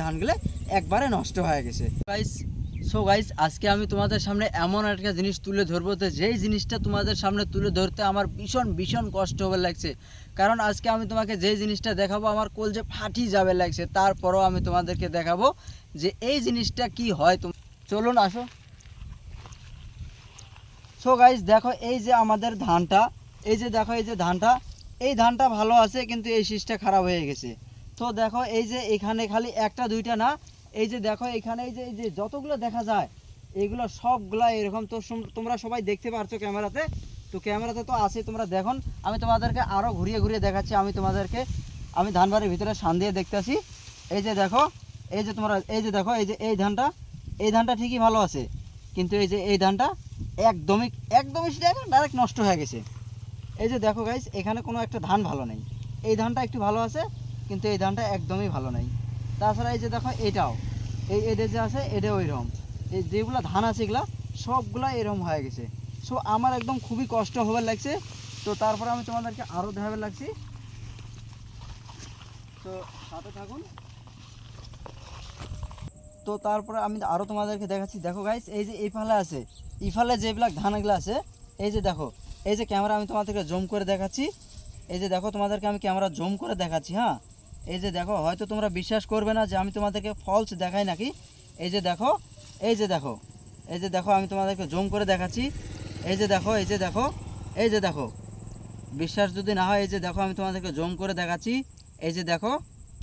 ধানগুলো একবারে নষ্ট হয়ে গেছে। গাইস আজকে আমি তোমাদের সামনে এমন একটা জিনিস তুলে ধরবো, তো যেই জিনিসটা তোমাদের সামনে তুলে ধরতে আমার ভীষণ ভীষণ কষ্ট হবে লাগছে। কারণ আজকে আমি তোমাকে যেই জিনিসটা দেখাবো আমার কলজে ফাটি যাবে লাগছে, তারপরও আমি তোমাদেরকে দেখাবো যে এই জিনিসটা কি হয়। চলুন আসো। গাইস দেখো, এই যে আমাদের ধানটা, এই যে দেখো, এই ধানটা ভালো আছে, কিন্তু এই শীষটা খারাপ হয়ে গেছে। তো দেখো এই যে এখানে খালি একটা দুইটা না, এই যে দেখো এখানে এই যে যতগুলো দেখা যায় এইগুলো সবগুলা এরকম। তো তোমরা সবাই দেখতে পারছো ক্যামেরাতে, তো ক্যামেরাতে তো আছে, তোমরা দেখুন। আমি তোমাদেরকে আরও ঘুরিয়ে ঘুরিয়ে দেখাচ্ছি। আমি ধানবাড়ির ভিতরে সান দিয়ে দেখতেছি। এই যে দেখো, এই যে তোমরা এই যে দেখো, এই ধানটা ঠিকই ভালো আছে, কিন্তু এই ধানটা একদমই ডাইরেক্ট নষ্ট হয়ে গেছে। এই যে দেখো গাইস, এখানে কোনো একটা ধান ভালো নেই। এই ধানটা একটু ভালো আছে, কিন্তু এই ধানটা একদমই ভালো নেই। তাছাড়া এই যে দেখো এটাও, এদের যে আছে এটাও এরকম। এই যেগুলো ধান আছে এগুলা সবগুলা এরকম হয়ে গেছে। সো আমার একদম খুবই কষ্ট হবার লাগছে। তো তারপরে আমি তোমাদেরকে আরও দেখাবার লাগছি, তো সাথে থাকুন। তো তারপরে আমি আরও তোমাদেরকে দেখাচ্ছি। দেখো গাইস, এই যে এই ফালে আছে, এই ফালে যেগুলো ধানগুলো আছে, এই যে দেখো, এই যে ক্যামেরা আমি তোমাদেরকে জুম করে দেখাচ্ছি। এই যে দেখো, তোমাদেরকে আমি ক্যামেরা জুম করে দেখাচ্ছি। হ্যাঁ, এই যে দেখো, হয়তো তোমরা বিশ্বাস করবে না যে আমি তোমাদেরকে ফলস দেখাই নাকি। এই যে দেখো, এই যে দেখো, এই যে দেখো, আমি তোমাদেরকে জুম করে দেখাচ্ছি। এই যে দেখো, এই যে দেখো, এই যে দেখো, বিশ্বাস যদি না হয় এই যে দেখো, আমি তোমাদেরকে জুম করে দেখাচ্ছি। এই যে দেখো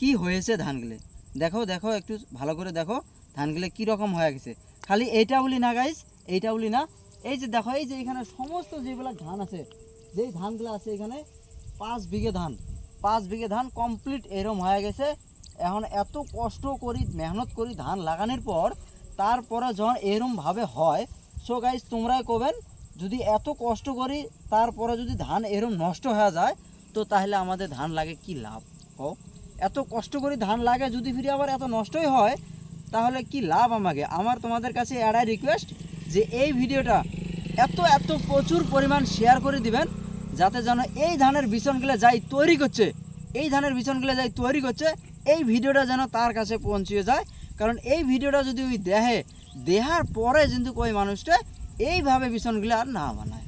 কি হয়েছে ধানগুলো, দেখো দেখো, একটু ভালো করে দেখো ধানগুলো কীরকম হয়ে গেছে। খালি এইটা বলি না গাইস, এইটা বলি না, এই যে দেখো, এই যে এখানে সমস্ত যেগুলো ধান আছে, যেই ধানগুলো আছে এখানে 5 বিঘে ধান কমপ্লিট এরম হয়ে গেছে। এখন এত কষ্ট করি, মেহনত করি ধান লাগানোর পর, তারপরে যখন এরমভাবে হয়, সো গাইস তোমরাই কবেন, যদি এত কষ্ট করি তারপরে যদি ধান এরম নষ্ট হয়ে যায়, তো তাহলে আমাদের ধান লাগে কি লাভ? ও, এত কষ্ট করে ধান লাগে যদি ফিরে আবার এত নষ্টই হয়, তাহলে কি লাভ? আমার তোমাদের কাছে এটাই রিকোয়েস্ট যে এই ভিডিওটা এত প্রচুর পরিমাণ শেয়ার করে দিবেন, যাতে যেন এই ধানের বিচনগুলো যাই তৈরি করছে, এই ভিডিওটা যেন তার কাছে পৌঁছিয়ে যায়। কারণ এই ভিডিওটা যদি ওই দেহার পরে কিন্তু ওই মানুষটা এইভাবে বিচনগুলো আর না বানায়।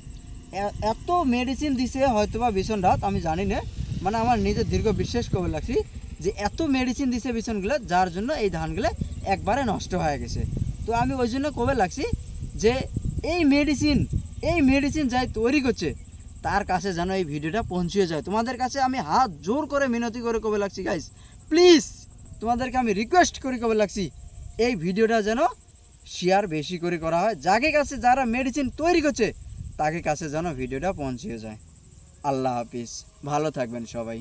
এত মেডিসিন দিছে হয়তোবা বিচনটা আমি জানি না, মানে আমার নিজের দীর্ঘ বিশ্বাস করে লাগছি যে এত মেডিসিন দিছে বিচনগুলো, যার জন্য এই ধানগুলো একবারে নষ্ট হয়ে গেছে। তো আমি ওই জন্য কবে লাগছি যে এই মেডিসিন যাই তৈরি করছে তার কাছে যেন এই ভিডিওটা পৌঁছিয়ে যায়। তোমাদের কাছে আমি হাত জোর করে মিনতি করে কবে লাগছি গাইস, প্লিজ তোমাদেরকে আমি রিকোয়েস্ট করে কবে লাগছি, এই ভিডিওটা যেন শেয়ার বেশি করে করা হয়, যাকে কাছে যারা মেডিসিন তৈরি করছে তাকে কাছে যেন ভিডিওটা পৌঁছিয়ে যায়। আল্লাহ হাফিজ, ভালো থাকবেন সবাই।